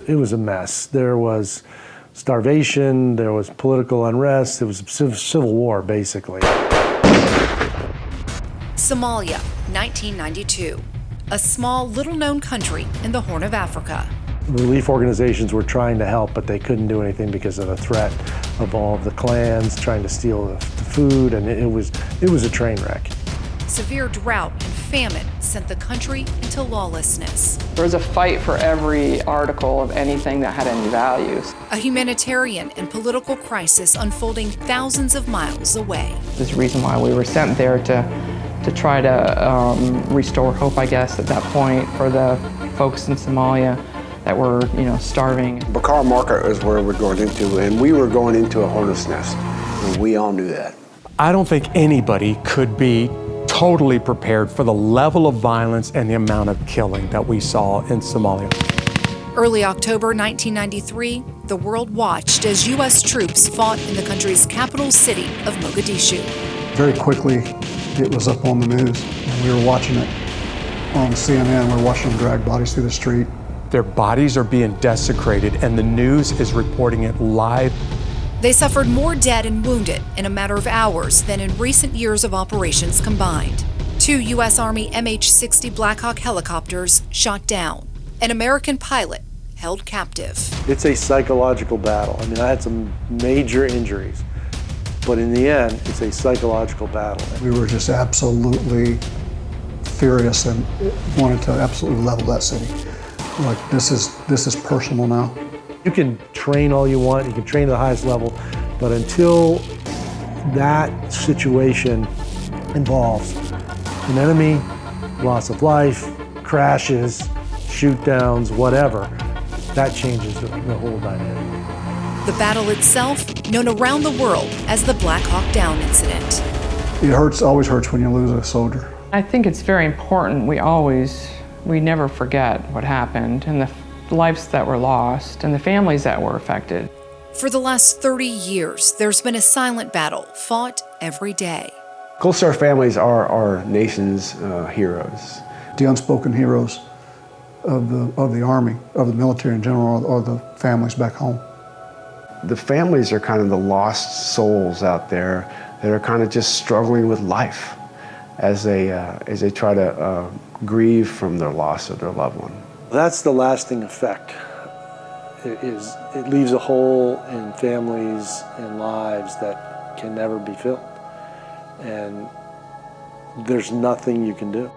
It was a mess. There was starvation, there was political unrest, it was civil war, basically. Somalia, 1992. A small, little-known country in the Horn of Africa. Relief organizations were trying to help, but they couldn't do anything because of the threat of all of the clans trying to steal the food, and it was a train wreck. Severe drought and famine sent the country into lawlessness. There was a fight for every article of anything that had any values. A humanitarian and political crisis unfolding thousands of miles away. There's a reason why we were sent there to try to restore hope, I guess, at that point for the folks in Somalia that were, starving. Bakar Market is where we're going into, and we were going into a hornet's nest, and we all knew that. I don't think anybody could be totally prepared for the level of violence and the amount of killing that we saw in Somalia. Early October 1993, the world watched as U.S. troops fought in the country's capital city of Mogadishu. Very quickly, it was up on the news, and we were watching it on CNN. We were watching them drag bodies through the street. Their bodies are being desecrated, and the news is reporting it live. They suffered more dead and wounded in a matter of hours than in recent years of operations combined. 2 U.S. Army MH-60 Black Hawk helicopters shot down. An American pilot held captive. It's a psychological battle. I mean, I had some major injuries, but in the end, it's a psychological battle. We were just absolutely furious and wanted to absolutely level that city. Like, this is personal now. You can train all you want, you can train to the highest level, but until that situation involves an enemy, loss of life, crashes, shoot downs, whatever, that changes the whole dynamic. The battle itself, known around the world as the Black Hawk Down incident. It hurts, always hurts when you lose a soldier. I think it's very important we never forget what happened and the lives that were lost and the families that were affected. For the last 30 years, there's been a silent battle fought every day. Gold Star families are our nation's heroes. The unspoken heroes of the Army, of the military in general, or the families back home. The families are kind of the lost souls out there that are kind of just struggling with life as they try to grieve from their loss of their loved one. That's the lasting effect. It leaves a hole in families and lives that can never be filled. And there's nothing you can do.